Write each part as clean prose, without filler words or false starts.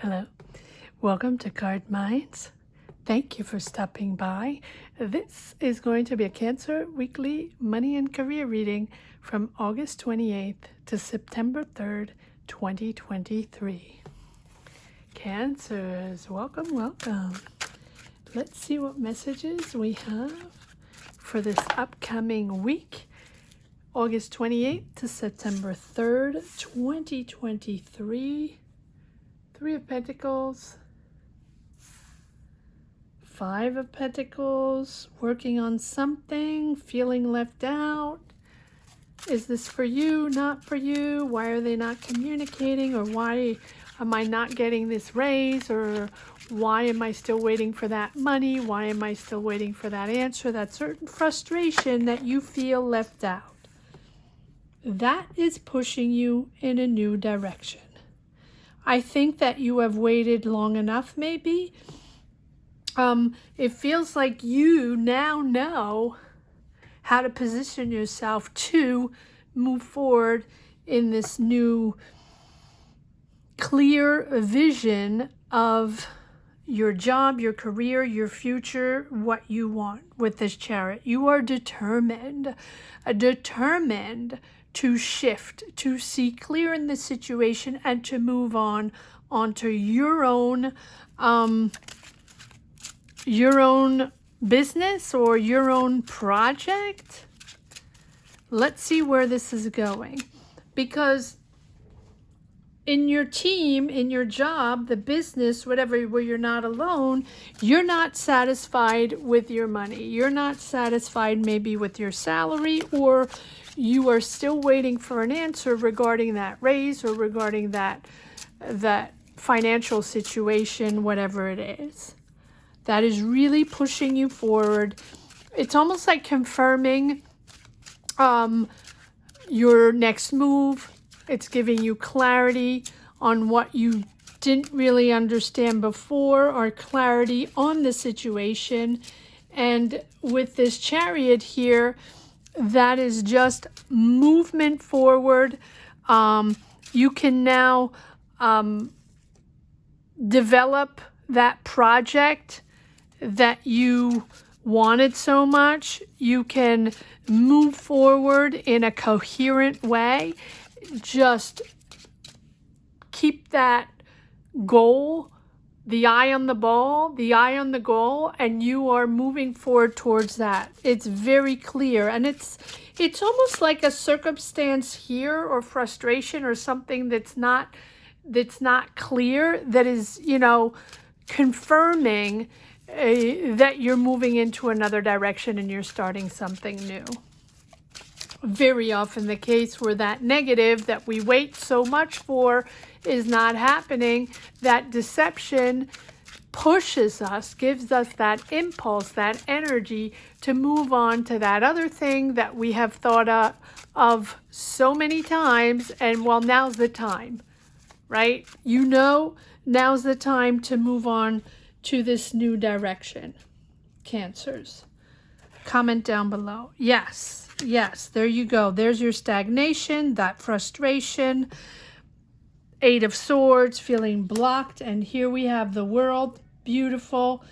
Hello, welcome to Card Minds. Thank you for stopping by. This is going to be a Cancer weekly money and career reading from August 28th to September 3rd, 2023. Cancers, welcome, welcome. Let's see what messages we have for this upcoming week, August 28th to September 3rd, 2023. Three of Pentacles, Five of Pentacles, working on something, feeling left out. Is this for you, not for you? Why are they not communicating? Or why am I not getting this raise? Or why am I still waiting for that money? Why am I still waiting for that answer? That certain frustration that you feel left out. That is pushing you in a new direction. I think that you have waited long enough, maybe. It feels like you now know how to position yourself to move forward in this new clear vision of your job, your career, your future, what you want with this Chariot. You are determined to shift, to see clear in the situation and to move on onto your own business or your own project. Let's see where this is going. Because in your team, in your job, the business, whatever, where you're not alone, you're not satisfied with your money. You're not satisfied maybe with your salary, or you are still waiting for an answer regarding that raise or regarding that financial situation, whatever it is. That is really pushing you forward. It's almost like confirming your next move. It's giving you clarity on what you didn't really understand before, or clarity on the situation. And with this Chariot here, that is just movement forward. You can now develop that project that you wanted so much. You can move forward in a coherent way. Just keep that goal, the eye on the ball, the eye on the goal, and you are moving forward towards that. It's very clear, and it's almost like a circumstance here, or frustration, or something that's not clear, that is, confirming that you're moving into another direction and you're starting something new. Very often the case where that negative that we wait so much for is not happening, that deception pushes us, gives us that impulse, that energy to move on to that other thing that we have thought of so many times, and well, now's the time, right? Now's the time to move on to this new direction. Cancers, comment down below. Yes, there you go. There's your stagnation, that frustration. Eight of Swords, feeling blocked. And here we have the World, beautiful,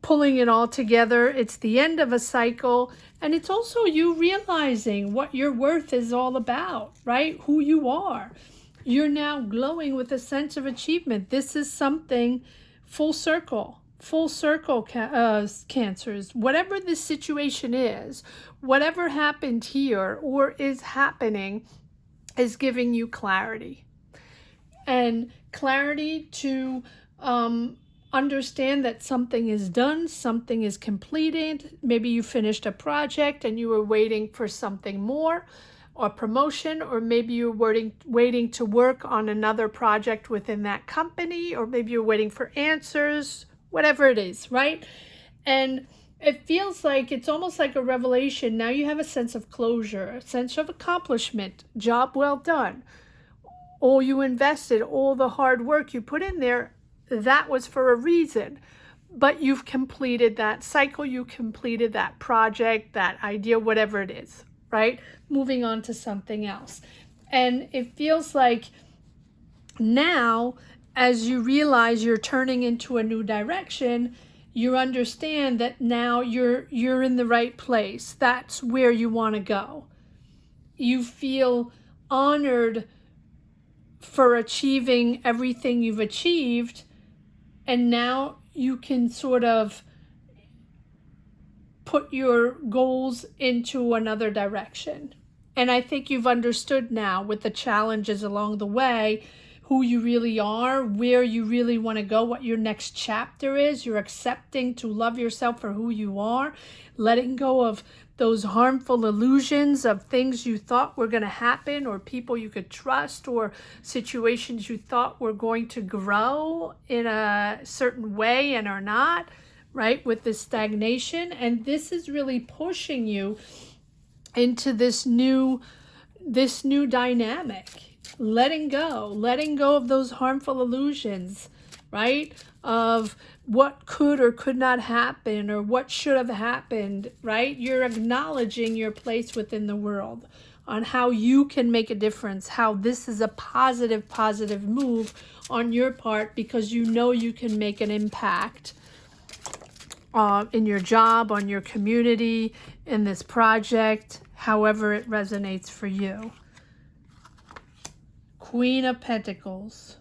pulling it all together. It's the end of a cycle. And it's also you realizing what your worth is all about, right? Who you are. You're now glowing with a sense of achievement. This is something full circle, Cancers. Whatever this situation is, whatever happened here or is happening, is giving you clarity. And clarity to understand that something is done, something is completed. Maybe you finished a project and you were waiting for something more, or promotion, or maybe you're waiting to work on another project within that company, or maybe you're waiting for answers, whatever it is, right? And it feels like it's almost like a revelation. Now you have a sense of closure, a sense of accomplishment, job well done. All you invested, all the hard work you put in there, that was for a reason. But you've completed that cycle, you completed that project, that idea, whatever it is, right? Moving on to something else. And it feels like now as you realize you're turning into a new direction, you understand that now you're in the right place. That's where you want to go. You feel honored for achieving everything you've achieved, and now you can sort of put your goals into another direction. And I think you've understood now, with the challenges along the way, who you really are, where you really want to go, what your next chapter is. You're accepting to love yourself for who you are, letting go of those harmful illusions of things you thought were going to happen, or people you could trust, or situations you thought were going to grow in a certain way and are not, right? With this stagnation. And this is really pushing you into this new dynamic. Letting go of those harmful illusions, right? Of what could or could not happen, or what should have happened, right? You're acknowledging your place within the world, on how you can make a difference, how this is a positive move on your part, because you know you can make an impact in your job, on your community, in this project, however it resonates for you. Queen of Pentacles.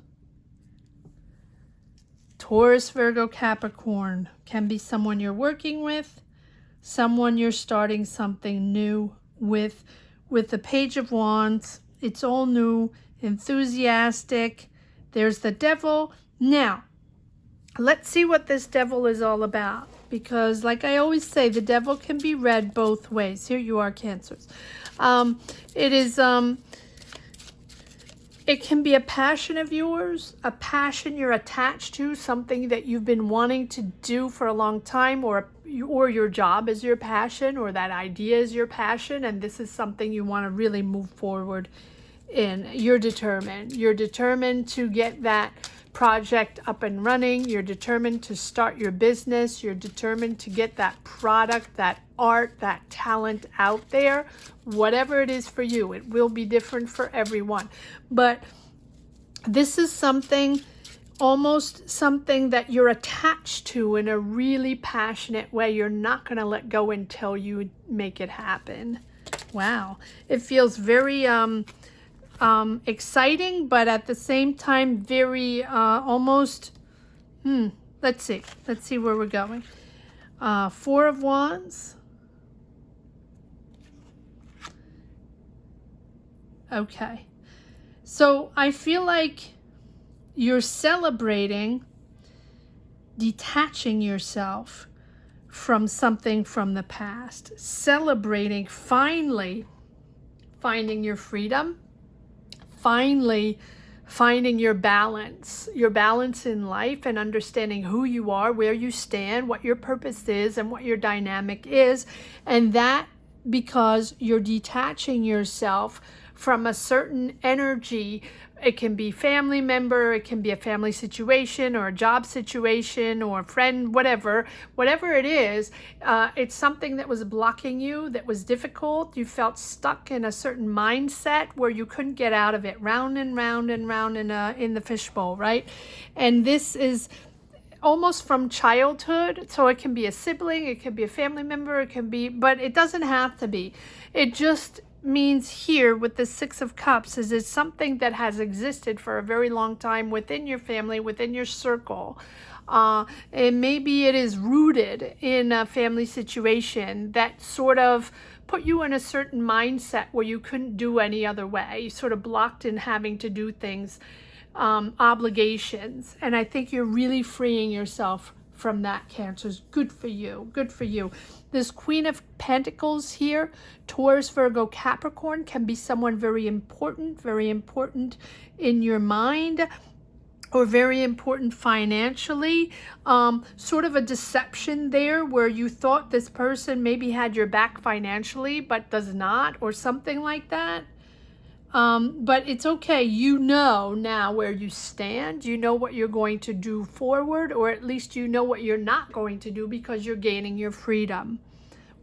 Taurus, Virgo, Capricorn can be someone you're working with, someone you're starting something new with. With the Page of Wands, it's all new, enthusiastic. There's the Devil. Now, let's see what this Devil is all about, because like I always say, the Devil can be read both ways. Here you are, Cancers. It can be a passion of yours, a passion you're attached to, something that you've been wanting to do for a long time, or your job is your passion, or that idea is your passion, and this is something you want to really move forward in. You're determined to get that project up and running. You're determined to start your business. You're determined to get that product, that art, that talent out there. Whatever it is for you, it will be different for everyone. But this is something, almost something that you're attached to in a really passionate way. You're not going to let go until you make it happen. Wow. It feels very exciting, but at the same time very almost let's see where we're going. Four of Wands. Okay, so I feel like you're celebrating detaching yourself from something from the past, celebrating finally finding your freedom, finally finding your balance in life, and understanding who you are, where you stand, what your purpose is, and what your dynamic is. And that because you're detaching yourself from a certain energy. It can be family member, it can be a family situation, or a job situation, or a friend, whatever it is. It's something that was blocking you, that was difficult. You felt stuck in a certain mindset where you couldn't get out of it, round and round and round in the fishbowl, right? And this is almost from childhood. So it can be a sibling, it can be a family member, it can be, but it doesn't have to be. It just means here with the Six of Cups is it's something that has existed for a very long time within your family, within your circle. And maybe it is rooted in a family situation that sort of put you in a certain mindset where you couldn't do any other way. You sort of blocked in having to do things, obligations. And I think you're really freeing yourself from that, Cancers. Good for you. Good for you. This Queen of Pentacles here, Taurus, Virgo, Capricorn, can be someone very important in your mind, or very important financially. Sort of a deception there where you thought this person maybe had your back financially but does not, or something like that. But it's okay. You know now where you stand. You know what you're going to do forward, or at least you know what you're not going to do, because you're gaining your freedom.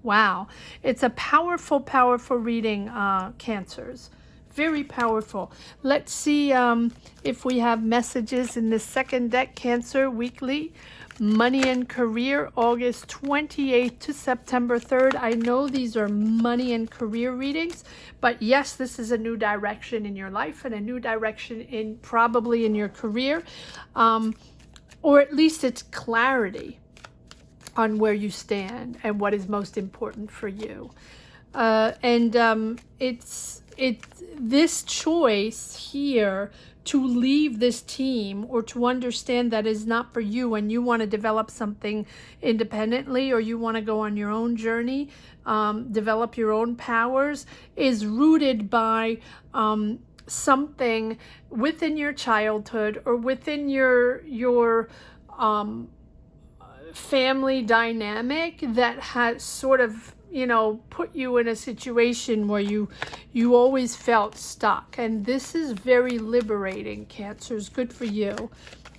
Wow. It's a powerful reading, Cancers. Very powerful. Let's see if we have messages in the second deck, Cancer weekly. Money and career, August 28th to September 3rd. I know these are money and career readings, but yes, this is a new direction in your life and a new direction in probably in your career, or at least it's clarity on where you stand and what is most important for you. It's this choice here to leave this team or to understand that is not for you and you want to develop something independently, or you want to go on your own journey, develop your own powers, is rooted by something within your childhood or within your family dynamic that has sort of, you know, put you in a situation where you always felt stuck. And this is very liberating, Cancers. Good for you.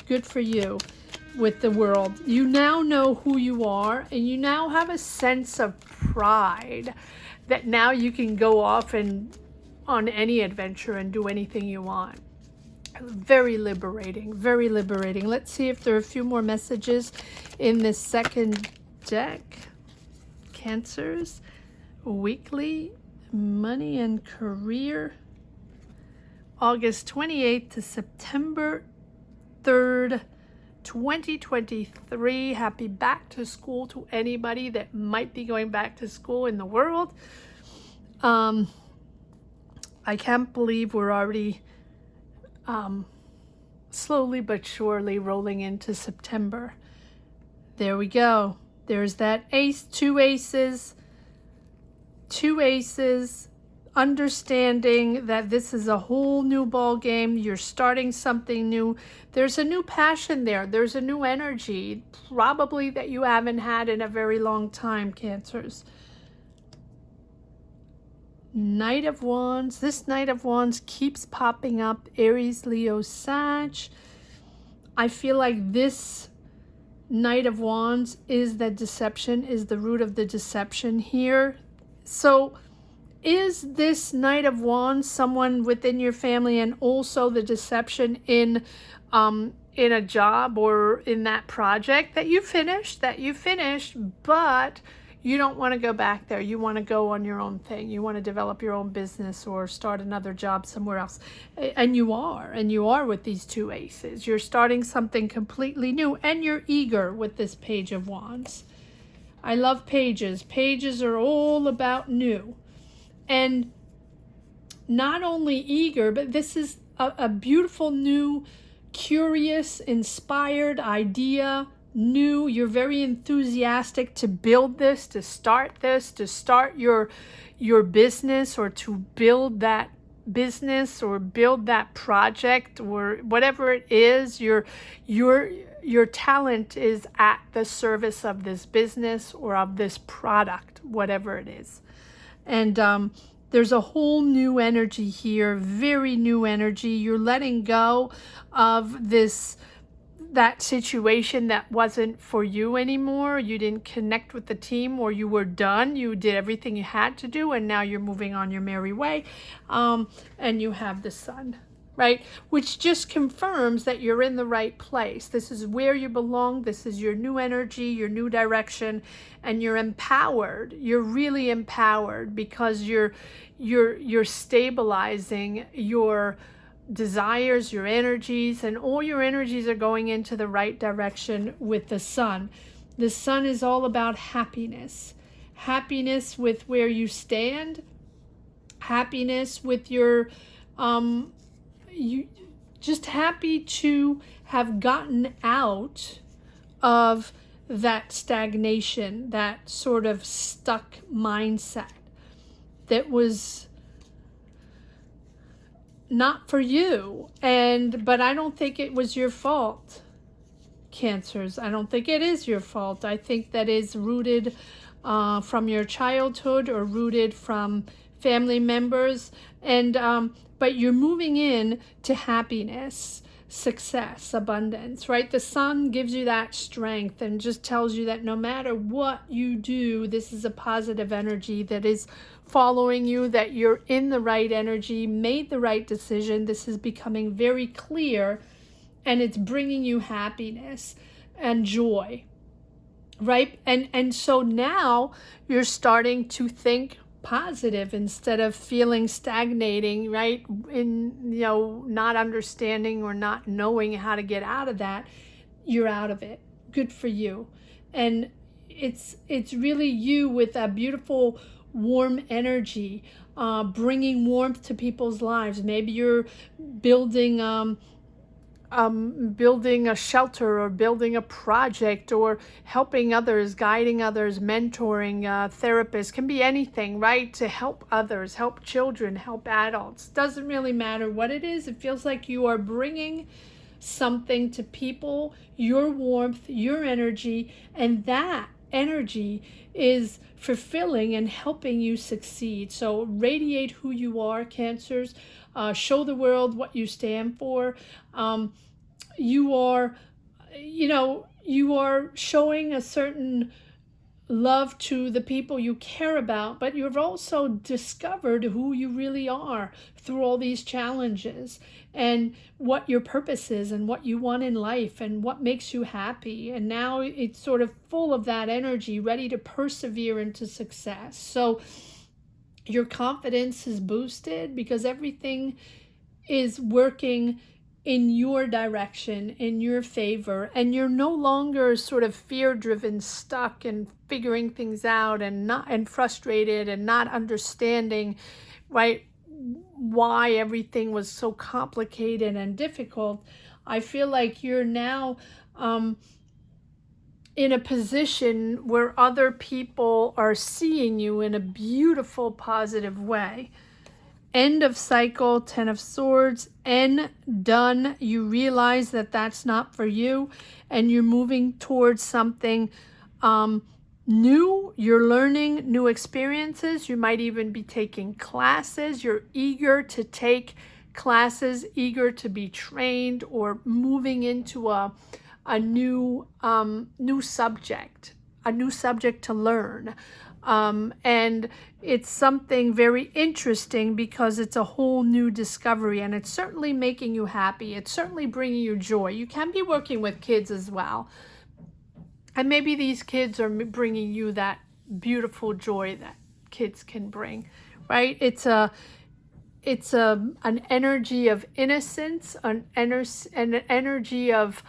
Good for you with the world. You now know who you are, and you now have a sense of pride that now you can go off and on any adventure and do anything you want. Very liberating, very liberating. Let's see if there are a few more messages in this second deck. Cancers weekly, money and career, August 28th to September 3rd, 2023. Happy back to school to anybody that might be going back to school in the world. I can't believe we're already slowly but surely rolling into September. There we go. There's that ace, two aces, understanding that this is a whole new ball game. You're starting something new. There's a new passion there. There's a new energy, probably that you haven't had in a very long time, Cancers. Knight of Wands. This Knight of Wands keeps popping up. Aries, Leo, Sag. I feel like this Knight of Wands is the deception, is the root of the deception here. So is this Knight of Wands someone within your family, and also the deception in a job or in that project that you finished, but you don't want to go back there. You want to go on your own thing. You want to develop your own business or start another job somewhere else. And you are with these two aces. You're starting something completely new, and you're eager with this Page of Wands. I love pages. Pages are all about new. And not only eager, but this is a beautiful new, curious, inspired idea. New, you're very enthusiastic to build this, to start your business, or to build that business or build that project or whatever it is. Your talent is at the service of this business or of this product, whatever it is. And there's a whole new energy here, very new energy. You're letting go of that situation that wasn't for you anymore. You didn't connect with the team, or you were done. You did everything you had to do, and now you're moving on your merry way. And you have the Sun, right? Which just confirms that you're in the right place. This is where you belong. This is your new energy, your new direction, and you're empowered. You're really empowered because you're stabilizing your desires, your energies, and all your energies are going into the right direction with the Sun. The Sun is all about happiness. Happiness with where you stand. Happiness with your you just happy to have gotten out of that stagnation, that sort of stuck mindset that was not for you. But I don't think it was your fault, Cancers. I don't think it is your fault. I think that is rooted from your childhood or rooted from family members. And but you're moving in to happiness. success, abundance, right? The sun gives you that strength and just tells you that no matter what you do, this is a positive energy that is following you, that you're in the right energy, made the right decision. This is becoming very clear, and it's bringing you happiness and joy, right? And so now you're starting to think positive instead of feeling stagnating, right? In, you know, not understanding or not knowing how to get out of that. You're out of it. Good for you. And it's really you with a beautiful warm energy, bringing warmth to people's lives. Maybe you're building building a shelter, or building a project, or helping others, guiding others, mentoring, therapists, can be anything, right? To help others, help children, help adults. Doesn't really matter what it is. It feels like you are bringing something to people, your warmth, your energy, and that energy is fulfilling and helping you succeed. So radiate who you are, Cancers. Show the world what you stand for. You are, you know, you are showing a certain love to the people you care about, but you've also discovered who you really are through all these challenges, and what your purpose is, and what you want in life, and what makes you happy. And now it's sort of full of that energy, ready to persevere into success. So your confidence is boosted because everything is working in your direction, in your favor, and you're no longer sort of fear-driven, stuck and figuring things out, and frustrated and not understanding, right, why everything was so complicated and difficult. I feel like you're now in a position where other people are seeing you in a beautiful, positive way. End of cycle, 10 of Swords, end, done. You realize that that's not for you, and you're moving towards something new. You're learning new experiences. You might even be taking classes. You're eager to take classes, eager to be trained, or moving into a new subject, a new subject to learn. And it's something very interesting because it's a whole new discovery, and it's certainly making you happy. It's certainly bringing you joy. You can be working with kids as well. And maybe these kids are bringing you that beautiful joy that kids can bring, right? It's an energy of innocence, an energy of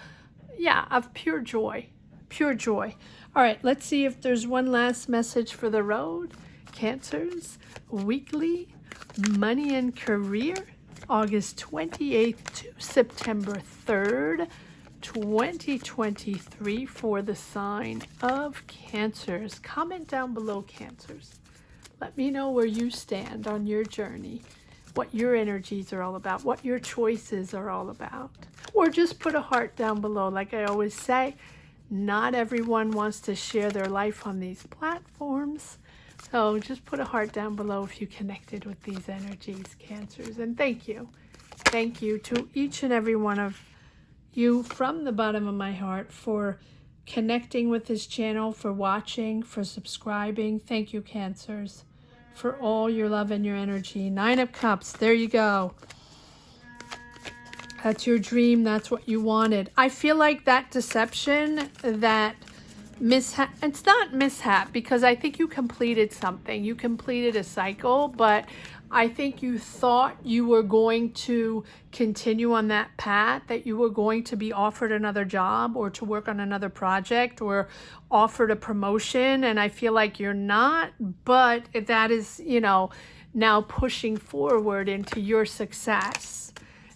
pure joy, pure joy. All right, let's see if there's one last message for the road. Cancers, weekly, money and career, August 28th to September 3rd, 2023 for the sign of Cancers. Comment down below, Cancers. Let me know where you stand on your journey, what your energies are all about, what your choices are all about. Or just put a heart down below. Like I always say, not everyone wants to share their life on these platforms. So just put a heart down below if you connected with these energies, Cancers. And thank you. Thank you to each and every one of you from the bottom of my heart for connecting with this channel, for watching, for subscribing. Thank you, Cancers, for all your love and your energy. 9 of Cups. There you go. That's your dream. That's what you wanted. I feel like that deception, that mishap, it's not mishap because I think you completed something. You completed a cycle, but I think you thought you were going to continue on that path, that you were going to be offered another job or to work on another project or offered a promotion. And I feel like you're not, but that is, you know, now pushing forward into your success.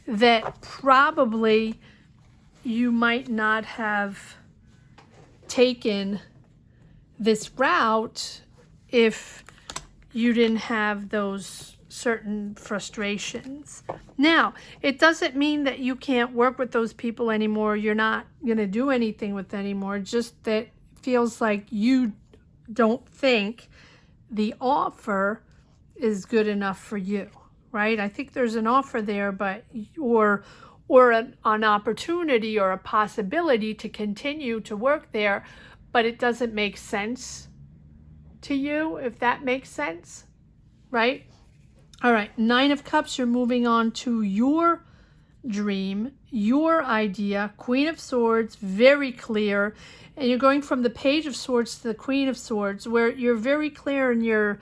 That probably you might not have taken this route if you didn't have those certain frustrations. Now, it doesn't mean that you can't work with those people anymore. You're not going to do anything with them anymore. Just that it feels like you don't think the offer is good enough for you. Right? I think there's an offer there, but or or an opportunity or a possibility to continue to work there, but it doesn't make sense to you, if that makes sense, right? All right, Nine of Cups, you're moving on to your dream, your idea. Queen of Swords, very clear. And you're going from the Page of Swords to the Queen of Swords, where you're very clear in your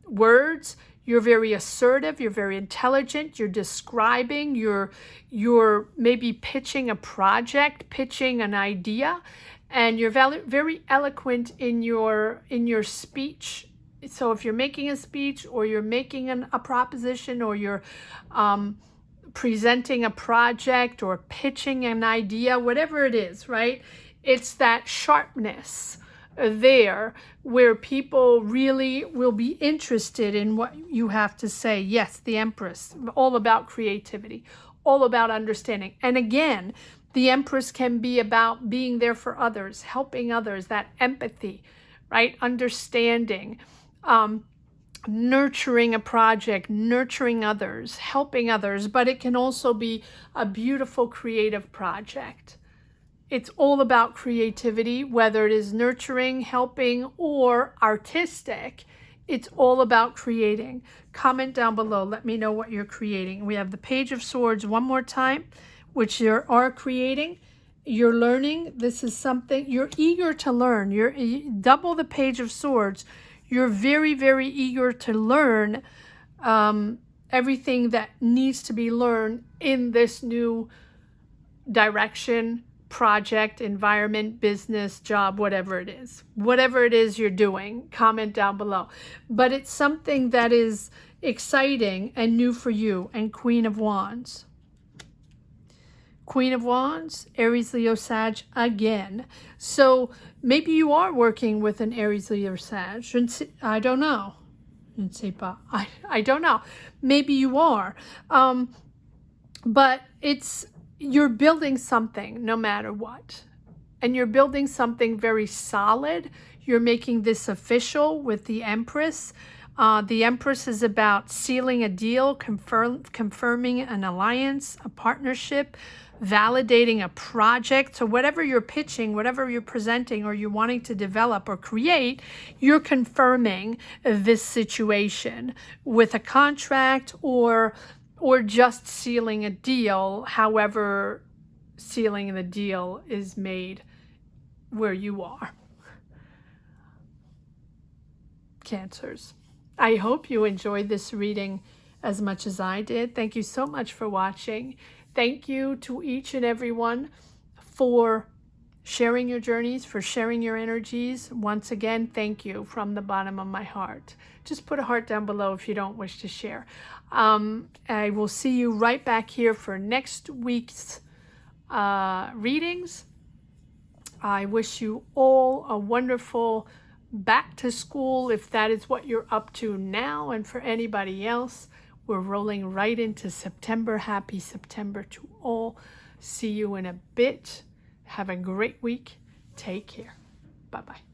words. You're very assertive, you're very intelligent, you're describing, you're maybe pitching a project, pitching an idea, and you're very eloquent in your speech. So if you're making a speech, or you're making a proposition, or you're presenting a project or pitching an idea, whatever it is, right? It's that sharpness there where people really will be interested in what you have to say. Yes, the Empress, all about creativity, all about understanding. And again, the Empress can be about being there for others, helping others, that empathy, right? Understanding, nurturing a project, nurturing others, helping others, but it can also be a beautiful creative project. It's all about creativity, whether it is nurturing, helping, or artistic. It's all about creating. Comment down below. Let me know what you're creating. We have the Page of Swords one more time, which you are creating. You're learning. This is something you're eager to learn. You're double the Page of Swords. You're very, very eager to learn everything that needs to be learned in this new direction, project, environment, business, job, whatever it is. Whatever it is you're doing, comment down below. But it's something that is exciting and new for you. And Queen of Wands. Queen of Wands, Aries, Leo, Sag again. So maybe you are working with an Aries, Leo, Sag. I don't know. I don't know. Maybe you are. But you're building something no matter what. And you're building something very solid. You're making this official with the Empress. The Empress is about sealing a deal, confirming an alliance, a partnership, validating a project. So whatever you're pitching, whatever you're presenting, or you're wanting to develop or create, you're confirming this situation with a contract or just sealing a deal, however sealing the deal is made where you are. Cancers. I hope you enjoyed this reading as much as I did. Thank you so much for watching. Thank you to each and every one for sharing your journeys, for sharing your energies. Once again, thank you from the bottom of my heart. Just put a heart down below if you don't wish to share. I will see you right back here for next week's readings. I wish you all a wonderful back to school, if that is what you're up to now. And for anybody else, we're rolling right into September. Happy September to all. See you in a bit. Have a great week. Take care. Bye-bye.